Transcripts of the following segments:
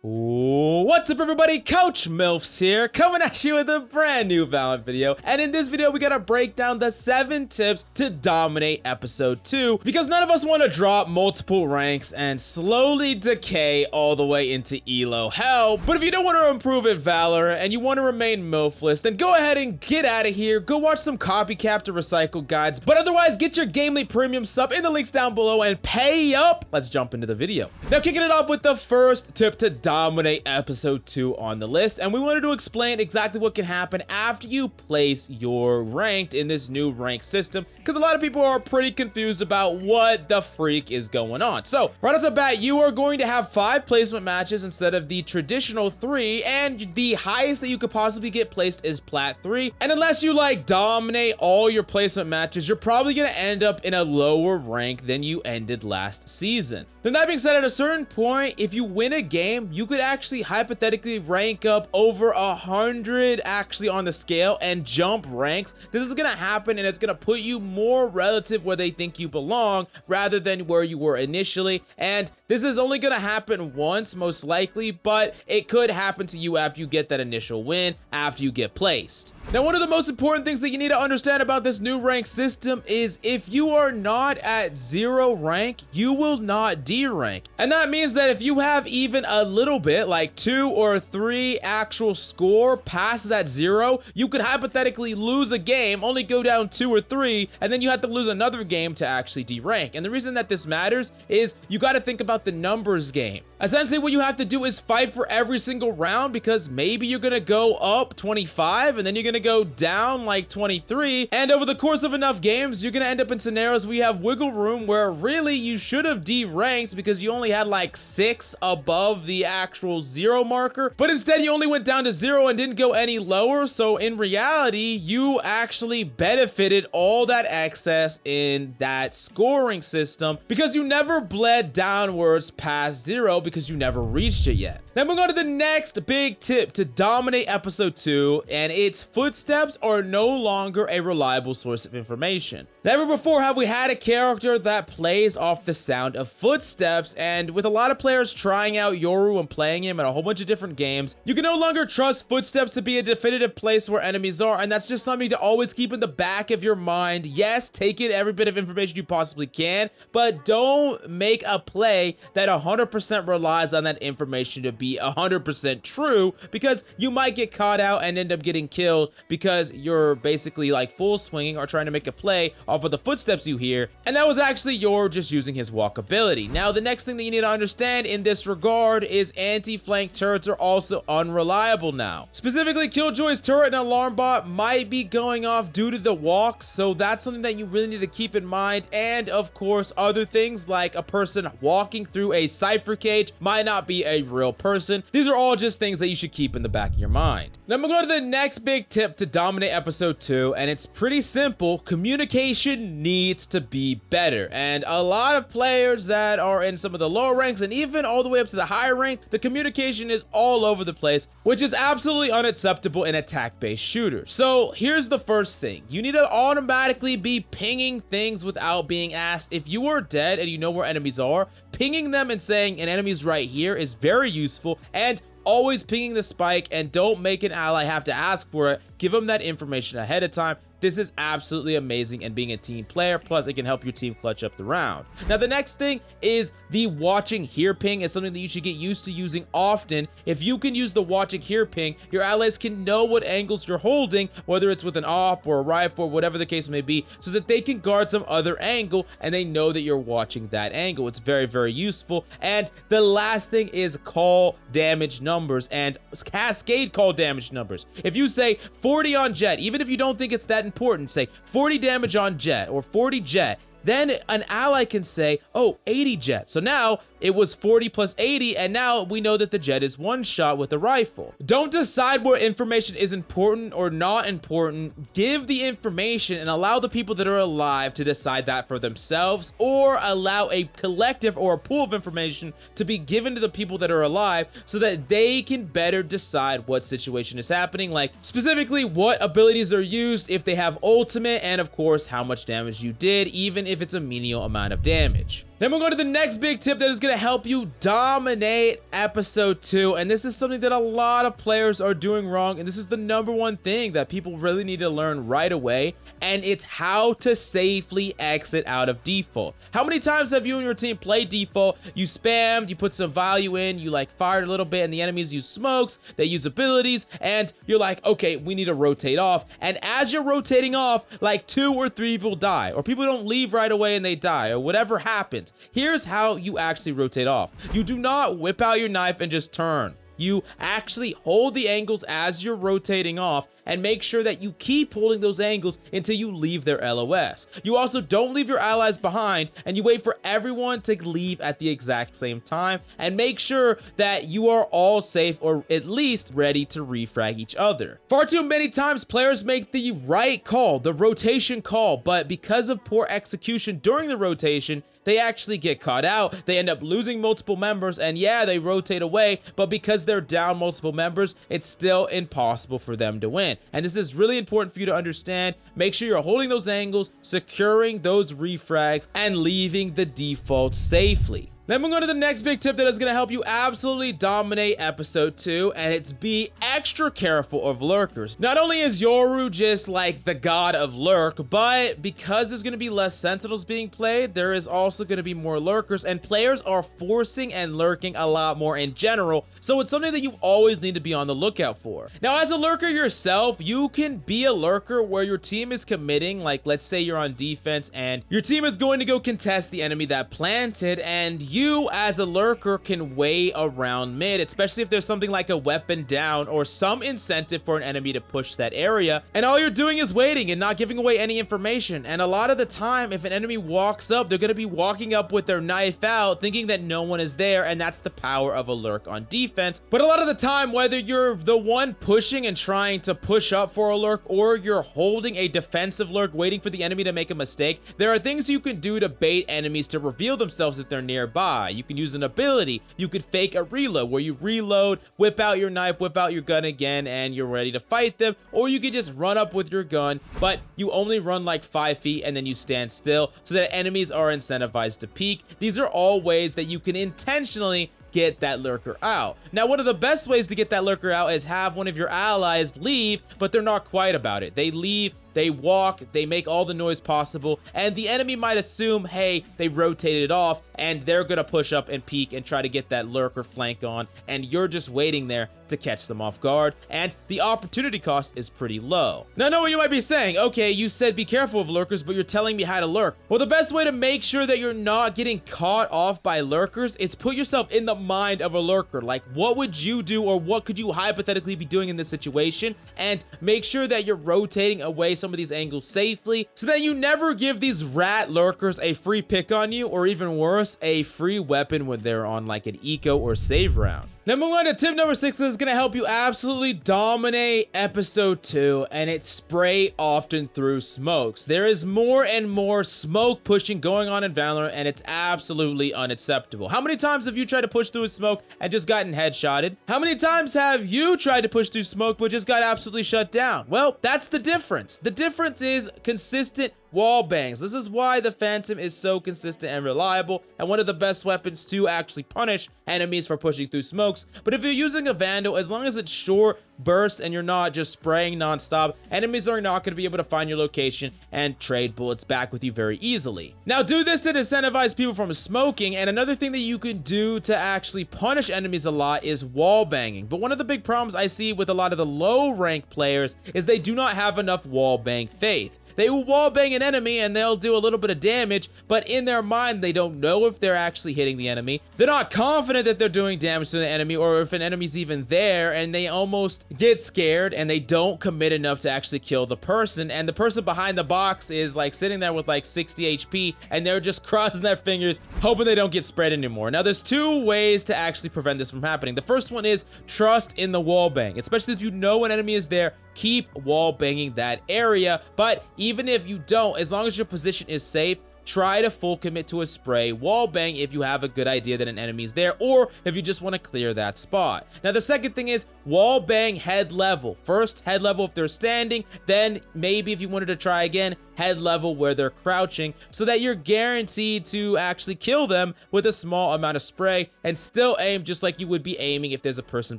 What's up everybody, Coach Milfs here, coming at you with a brand new Valorant video. And in this video, we gotta break down the 7 tips to dominate episode 2, because none of us want to drop multiple ranks and slowly decay all the way into ELO hell. But if you don't want to improve at Valorant and you want to remain Milfless, then go ahead and get out of here, go watch some copycat to recycle guides, but otherwise get your GameLeap premium sub in the links down below and pay up. Let's jump into the video. Now kicking it off with the first tip to dominate episode 2 on the list, and we wanted to explain exactly what can happen after you place your ranked in this new rank system, because a lot of people are pretty confused about what the freak is going on. So right off the bat, you are going to have 5 placement matches instead of the traditional 3, and the highest that you could possibly get placed is plat 3. And unless you like dominate all your placement matches, you're probably going to end up in a lower rank than you ended last season. Then that being said, at a certain point, if you win a game, you could actually hypothetically rank up over 100 actually on the scale and jump ranks. This is gonna happen, and it's gonna put you more relative where they think you belong rather than where you were initially. And this is only gonna happen once, most likely, but it could happen to you after you get that initial win, after you get placed. Now, one of the most important things that you need to understand about this new rank system is if you are not at 0 rank, you will not D-rank. And that means that if you have even a little bit, like 2 or 3 actual score past that 0, you could hypothetically lose a game, only go down 2 or 3, and then you have to lose another game to actually D-rank. And the reason that this matters is you got to think about the numbers game. Essentially, what you have to do is fight for every single round, because maybe you're gonna go up 25 and then you're gonna go down like 23, and over the course of enough games, you're gonna end up in scenarios where you have wiggle room where really you should have D-ranked because you only had like 6 above the actual 0 marker, but instead you only went down to 0 and didn't go any lower. So in reality, you actually benefited all that excess in that scoring system because you never bled downwards past 0 because you never reached it yet. Now we're going to the next big tip to dominate episode 2, and it's footsteps are no longer a reliable source of information. Never before have we had a character that plays off the sound of footsteps, and with a lot of players trying out Yoru and playing him in a whole bunch of different games, you can no longer trust footsteps to be a definitive place where enemies are, and that's just something to always keep in the back of your mind. Yes, take in every bit of information you possibly can, but don't make a play that 100% relies on that information to be 100% true, because you might get caught out and end up getting killed because you're basically like full swinging or trying to make a play off of the footsteps you hear, and that was actually you're just using his walk ability. Now, the next thing that you need to understand in this regard is anti-flank turrets are also unreliable now. Specifically, Killjoy's turret and alarm bot might be going off due to the walks, so that's something that you really need to keep in mind. And of course, other things like a person walking through a cipher cage might not be a real person. These are all just things that you should keep in the back of your mind. Now I'm gonna go to the next big tip to dominate episode 2, and it's pretty simple. Communication needs to be better, and a lot of players that are in some of the lower ranks and even all the way up to the higher rank, the communication is all over the place, which is absolutely unacceptable in attack-based shooters. So here's the first thing. You need to automatically be pinging things without being asked. If you are dead and you know where enemies are, pinging them and saying an enemy's right here is very useful, and always pinging the spike, and don't make an ally have to ask for it. Give them that information ahead of time. This is absolutely amazing, and being a team player, plus it can help your team clutch up the round. Now the next thing is the watching here ping is something that you should get used to using often. If you can use the watching here ping, your allies can know what angles you're holding, whether it's with an op or a rifle or whatever the case may be, so that they can guard some other angle and they know that you're watching that angle. It's very, very useful. And the last thing is call damage numbers and cascade call damage numbers. If you say 40 on Jet, even if you don't think it's that important, say 40 damage on Jet or 40 Jet, then an ally can say, oh, 80 Jet. So now it was 40 plus 80, and now we know that the Jet is one shot with the rifle. Don't decide what information is important or not important. Give the information and allow the people that are alive to decide that for themselves, or allow a collective or a pool of information to be given to the people that are alive so that they can better decide what situation is happening, like specifically what abilities are used, if they have ultimate, and of course how much damage you did, even if it's a menial amount of damage. Then we'll go to the next big tip that is going to help you dominate episode 2. And this is something that a lot of players are doing wrong. And this is the #1 thing that people really need to learn right away. And it's how to safely exit out of default. How many times have you and your team played default? You spammed, you put some value in, you like fired a little bit, and the enemies use smokes, they use abilities, and you're like, okay, we need to rotate off. And as you're rotating off, like 2 or 3 people die, or people don't leave right away and they die, or whatever happens. Here's how you actually rotate off. You do not whip out your knife and just turn. You actually hold the angles as you're rotating off and make sure that you keep holding those angles until you leave their LOS. You also don't leave your allies behind, and you wait for everyone to leave at the exact same time, and make sure that you are all safe or at least ready to refrag each other. Far too many times players make the right call, the rotation call, but because of poor execution during the rotation, they actually get caught out. They end up losing multiple members, and yeah, they rotate away, but because they're down multiple members, it's still impossible for them to win. And this is really important for you to understand. Make sure you're holding those angles, securing those refrags, and leaving the default safely. Then we're going to the next big tip that is going to help you absolutely dominate episode 2, and it's be extra careful of lurkers. Not only is Yoru just like the god of lurk, but because there's going to be less sentinels being played, there is also going to be more lurkers, and players are forcing and lurking a lot more in general, so it's something that you always need to be on the lookout for. Now, as a lurker yourself, you can be a lurker where your team is committing, like let's say you're on defense and your team is going to go contest the enemy that planted, and you as a lurker can wait around mid, especially if there's something like a weapon down or some incentive for an enemy to push that area, and all you're doing is waiting and not giving away any information. And a lot of the time, if an enemy walks up, they're going to be walking up with their knife out thinking that no one is there, and that's the power of a lurk on defense. But a lot of the time, whether you're the one pushing and trying to push up for a lurk, or you're holding a defensive lurk waiting for the enemy to make a mistake, there are things you can do to bait enemies to reveal themselves if they're nearby. You can use an ability. You could fake a reload where you reload, whip out your knife, whip out your gun again, and you're ready to fight them. Or you could just run up with your gun, but you only run like 5 feet and then you stand still so that enemies are incentivized to peek. These are all ways that you can intentionally get that lurker out. Now, one of the best ways to get that lurker out is have one of your allies leave, but they're not quiet about it. They leave, they walk, they make all the noise possible, and the enemy might assume, hey, they rotated off, and they're gonna push up and peek and try to get that lurker flank on, and you're just waiting there to catch them off guard, and the opportunity cost is pretty low. Now, I know what you might be saying. Okay, you said be careful of lurkers, but you're telling me how to lurk. Well, the best way to make sure that you're not getting caught off by lurkers is put yourself in the mind of a lurker. Like, what would you do, or what could you hypothetically be doing in this situation? And make sure that you're rotating away some of these angles safely so that you never give these rat lurkers a free pick on you, or even worse, a free weapon when they're on like an eco or save round. Now, moving on to tip number 6 that is going to help you absolutely dominate episode 2, and it's spray often through smokes. There is more and more smoke pushing going on in Valorant, and it's absolutely unacceptable. How many times have you tried to push through a smoke and just gotten headshotted? How many times have you tried to push through smoke but just got absolutely shut down? Well, that's the difference. The difference is consistent wall bangs. This is why the Phantom is so consistent and reliable, and one of the best weapons to actually punish enemies for pushing through smokes. But if you're using a Vandal, as long as it's short bursts and you're not just spraying non-stop, enemies are not going to be able to find your location and trade bullets back with you very easily. Now, do this to disincentivize people from smoking, and another thing that you can do to actually punish enemies a lot is wall banging. But one of the big problems I see with a lot of the low rank players is they do not have enough wall bang faith. They will wallbang an enemy and they'll do a little bit of damage, but in their mind, they don't know if they're actually hitting the enemy. They're not confident that they're doing damage to the enemy or if an enemy's even there, and they almost get scared and they don't commit enough to actually kill the person. And the person behind the box is like sitting there with like 60 HP and they're just crossing their fingers, hoping they don't get spread anymore. Now, there's 2 ways to actually prevent this from happening. The first one is trust in the wallbang, especially if you know an enemy is there. Keep wall banging that area, but even if you don't, as long as your position is safe, try to full commit to a spray wall bang if you have a good idea that an enemy is there, or if you just want to clear that spot. Now, the second thing is wall bang head level. First head level if they're standing, then maybe if you wanted to try again, head level where they're crouching, so that you're guaranteed to actually kill them with a small amount of spray and still aim just like you would be aiming if there's a person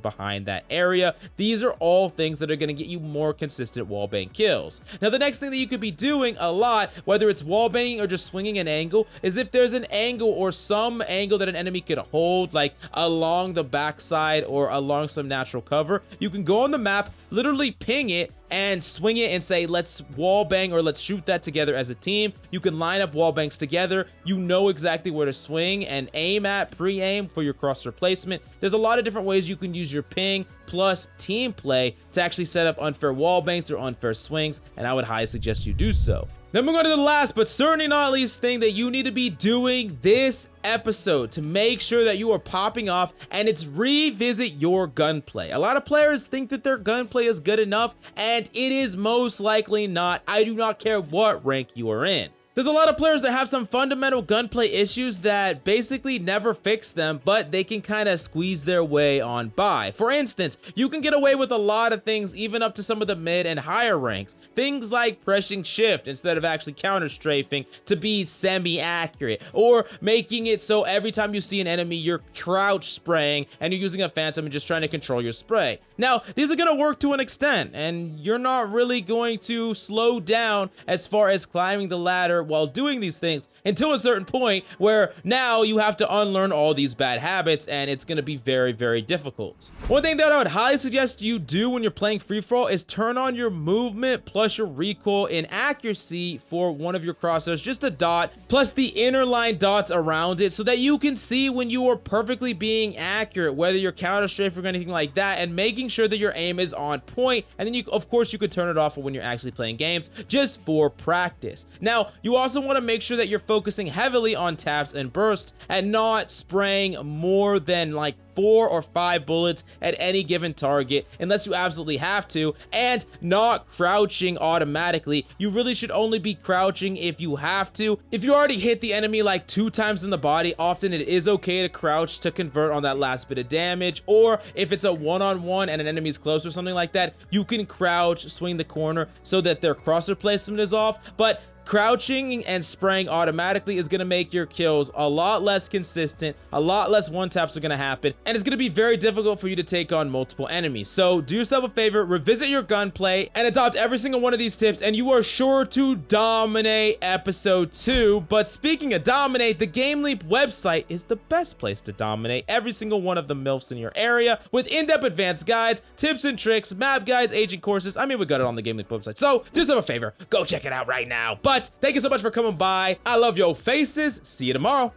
behind that area. These are all things that are going to get you more consistent wallbang kills. Now, the next thing that you could be doing a lot, whether it's wallbanging or just swinging an angle, is if there's an angle or some angle that an enemy could hold, like along the backside or along some natural cover, you can go on the map, literally ping it, and swing it and say, let's wall bang or let's shoot that together as a team. You can line up wall bangs together. You know exactly where to swing and aim at, pre-aim for your crosshair placement. There's a lot of different ways you can use your ping plus team play to actually set up unfair wall bangs or unfair swings, and I would highly suggest you do so. Then we're going to the last, but certainly not least thing that you need to be doing this episode to make sure that you are popping off, and it's revisit your gunplay. A lot of players think that their gunplay is good enough, and it is most likely not. I do not care what rank you are in. There's a lot of players that have some fundamental gunplay issues that basically never fix them, but they can kind of squeeze their way on by. For instance, you can get away with a lot of things even up to some of the mid and higher ranks. Things like pressing shift instead of actually counter strafing to be semi-accurate, or making it so every time you see an enemy, you're crouch spraying and you're using a phantom and just trying to control your spray. Now, these are going to work to an extent, and you're not really going to slow down as far as climbing the ladder while doing these things until a certain point where now you have to unlearn all these bad habits, and it's going to be very, very difficult. One thing that I would highly suggest you do when you're playing free-for-all is turn on your movement plus your recoil and accuracy for one of your crosshairs, just a dot, plus the inner line dots around it, so that you can see when you are perfectly being accurate, whether you're counter strafing or anything like that, and making sure that your aim is on point. And then you, of course, you could turn it off when you're actually playing games, just for practice. Now, you also want to make sure that you're focusing heavily on taps and bursts and not spraying more than like 4 or 5 bullets at any given target unless you absolutely have to, and not crouching automatically. You really should only be crouching if you have to. If you already hit the enemy like 2 times in the body, often it is okay to crouch to convert on that last bit of damage, or if it's a one-on-one and an enemy is close or something like that, you can crouch, swing the corner so that their crosser placement is off. But crouching and spraying automatically is going to make your kills a lot less consistent, a lot less one-taps are going to happen, and it's going to be very difficult for you to take on multiple enemies. So do yourself a favor, revisit your gunplay, and adopt every single one of these tips, and you are sure to dominate episode 2. But speaking of dominate, the GameLeap website is the best place to dominate every single one of the MILFs in your area, with in-depth advanced guides, tips and tricks, map guides, agent courses. I mean, we got it on the GameLeap website. So do yourself a favor, go check it out right now. But thank you so much for coming by. I love your faces. See you tomorrow.